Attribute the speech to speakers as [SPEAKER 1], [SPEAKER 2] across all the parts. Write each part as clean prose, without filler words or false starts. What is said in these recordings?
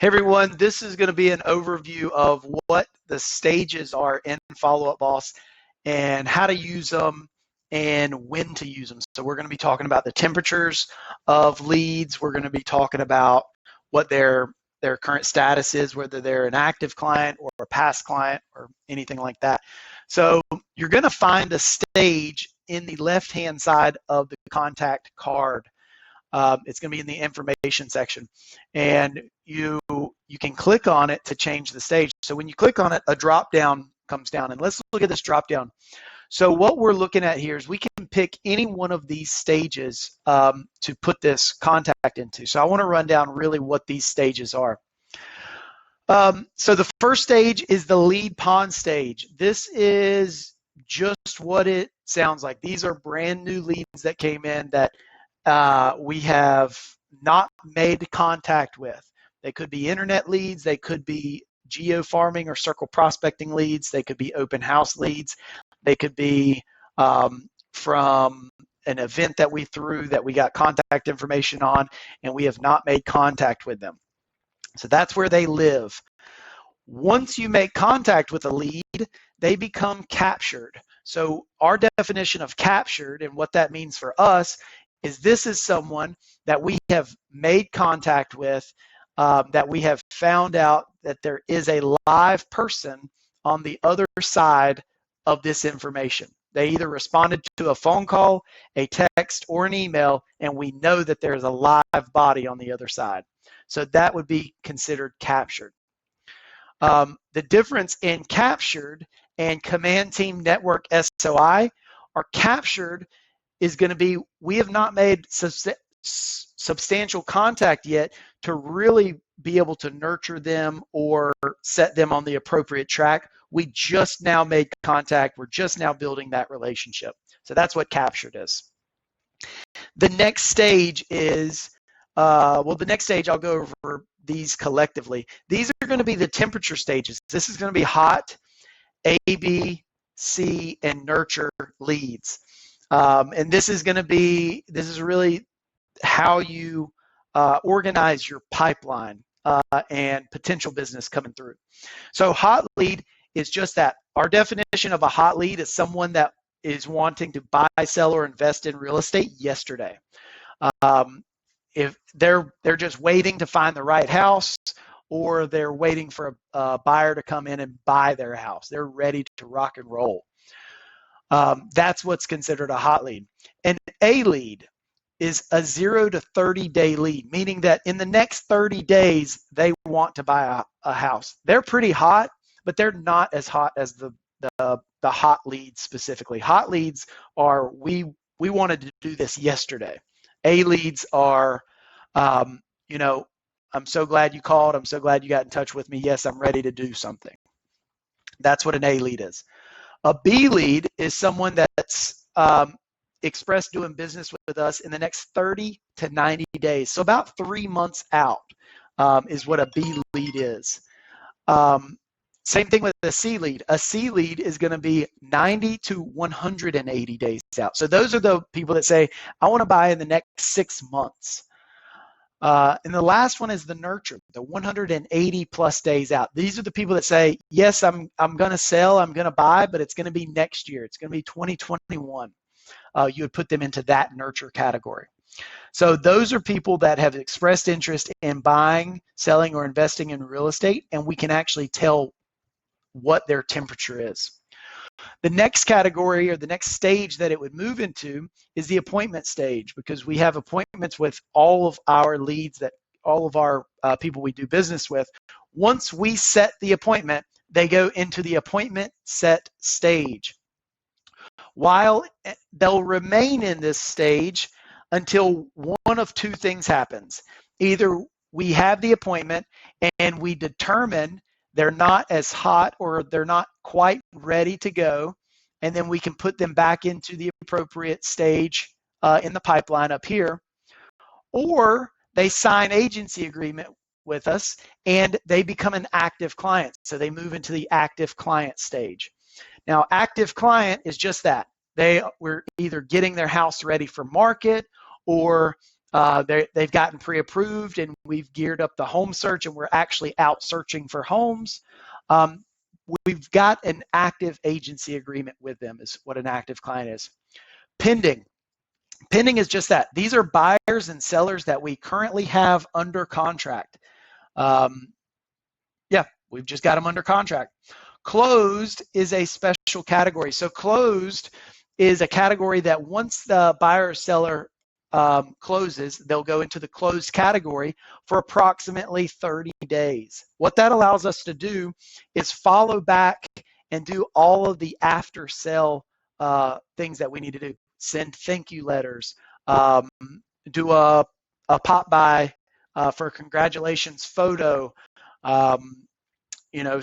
[SPEAKER 1] Hey everyone, this is going to be an overview of what the stages are in Follow Up Boss and how to use them and when to use them. So we're going to be talking about the temperatures of leads. We're going to be talking about what their current status is, whether they're an active client or a past client or anything like that. So you're going to find a stage in the left-hand side of the contact card. It's going to be in the information section, and you can click on it to change the stage. So when you click on it, a drop down comes down, and let's look at this drop down. So what we're looking at here is we can pick any one of these stages to put this contact into. So I want to run down really what these stages are. So the first stage is the lead pond stage. This is just what it sounds like. These are brand new leads that came in that we have not made contact with. They could be internet leads, they could be geo farming or circle prospecting leads, they could be open house leads, they could be from an event that we threw that we got contact information on and we have not made contact with them. So that's where they live. Once you make contact with a lead, they become captured. So our definition of captured and what that means for us is this is someone that we have made contact with, that we have found out that there is a live person on the other side of this information. They either responded to a phone call, a text, or an email, and we know that there's a live body on the other side. So that would be considered captured. The difference in captured and Command Team Network SOI are captured is going to be, we have not made substantial contact yet to really be able to nurture them or set them on the appropriate track. We just now made contact. We're just now building that relationship. So that's what captured is. The next stage is, the next stage I'll go over these collectively. These are going to be the temperature stages. This is going to be hot, A, B, C, and nurture leads. And this is really how you organize your pipeline and potential business coming through. So hot lead is just that. Our definition of a hot lead is someone that is wanting to buy, sell, or invest in real estate yesterday. If they're just waiting to find the right house, or they're waiting for a buyer to come in and buy their house. They're ready to rock and roll. That's what's considered a hot lead. An A lead is a 0 to 30 day lead, meaning that in the next 30 days, they want to buy a house. They're pretty hot, but they're not as hot as the hot leads specifically. Hot leads are, we wanted to do this yesterday. A leads are, I'm so glad you called. I'm so glad you got in touch with me. Yes, I'm ready to do something. That's what an A lead is. A B lead is someone that's expressed doing business with us in the next 30 to 90 days. So about 3 months out is what a B lead is. Same thing with a C lead. A C lead is going to be 90 to 180 days out. So those are the people that say, I want to buy in the next 6 months. And the last one is the nurture, the 180 plus days out. These are the people that say, yes, I'm going to sell, I'm going to buy, but it's going to be next year. It's going to be 2021. You would put them into that nurture category. So those are people that have expressed interest in buying, selling, or investing in real estate, and we can actually tell what their temperature is. The next category, or the next stage that it would move into, is the appointment stage, because we have appointments with all of our leads, that all of our people we do business with. Once we set the appointment, they go into the appointment set stage. While they'll remain in this stage until one of two things happens. Either we have the appointment and we determine they're not as hot or they're not quite ready to go, and then we can put them back into the appropriate stage in the pipeline up here, or they sign agency agreement with us and they become an active client. So they move into the active client stage. Now, active client is just that. We're either getting their house ready for market, or They've gotten pre-approved, and we've geared up the home search, and we're actually out searching for homes. We've got an active agency agreement with them, is what an active client is. Pending. Pending is just that. These are buyers and sellers that we currently have under contract. Yeah, we've just got them under contract. Closed is a special category. So closed is a category that once the buyer or seller closes, they'll go into the closed category for approximately 30 days. What that allows us to do is follow back and do all of the after sale things that we need to do. Send thank you letters, do a pop by for a congratulations photo, you know,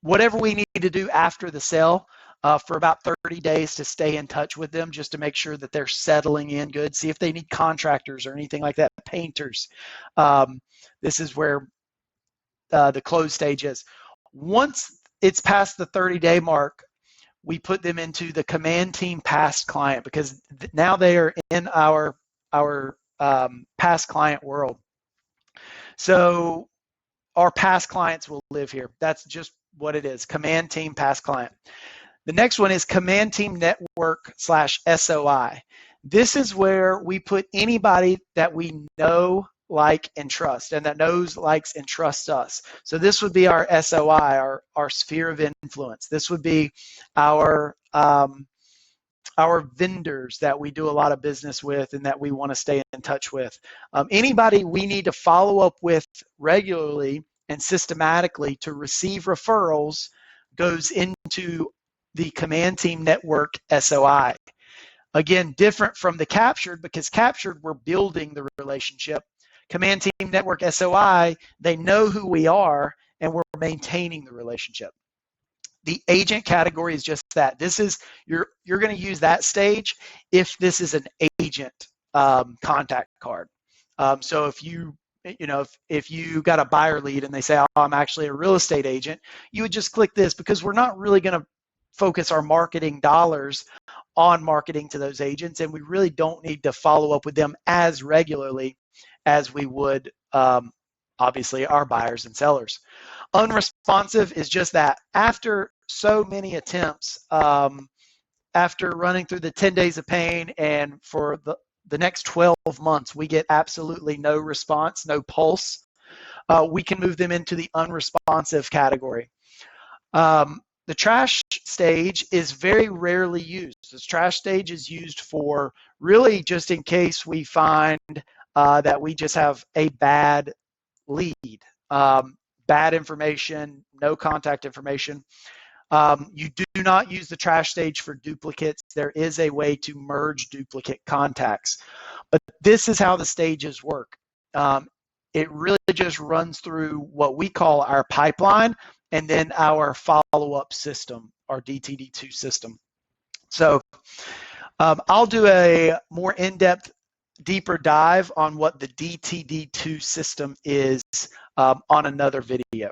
[SPEAKER 1] whatever we need to do after the sale for about 30 days to stay in touch with them, just to make sure that they're settling in good. See if they need contractors or anything like that, painters. This is where the close stage is. Once it's past the 30-day mark, we put them into the command team past client, because now they are in our past client world. So our past clients will live here. That's just what it is, command team past client. The next one is command team network / SOI. This is where we put anybody that we know, like, and trust, and that knows, likes, and trusts us. So this would be our SOI, our sphere of influence. This would be our vendors that we do a lot of business with and that we want to stay in touch with. Anybody we need to follow up with regularly and systematically to receive referrals goes into the command team network SOI. Again, different from the captured, because captured, we're building the relationship. Command team network SOI, they know who we are and we're maintaining the relationship. The agent category is just that. This is, you're going to use that stage if this is an agent contact card. So if you got a buyer lead and they say, oh, I'm actually a real estate agent, you would just click this, because we're not really going to focus our marketing dollars on marketing to those agents, and we really don't need to follow up with them as regularly as we would obviously our buyers and sellers. Unresponsive is just that. After so many attempts, after running through the 10 days of pain, and for the next 12 months, we get absolutely no response, no pulse, we can move them into the unresponsive category. The trash stage is very rarely used. This trash stage is used for really just in case we find that we just have a bad lead, bad information, no contact information. You do not use the trash stage for duplicates. There is a way to merge duplicate contacts, but this is how the stages work. It really just runs through what we call our pipeline and then our follow-up system, our DTD2 system. So I'll do a more in-depth, deeper dive on what the DTD2 system is on another video.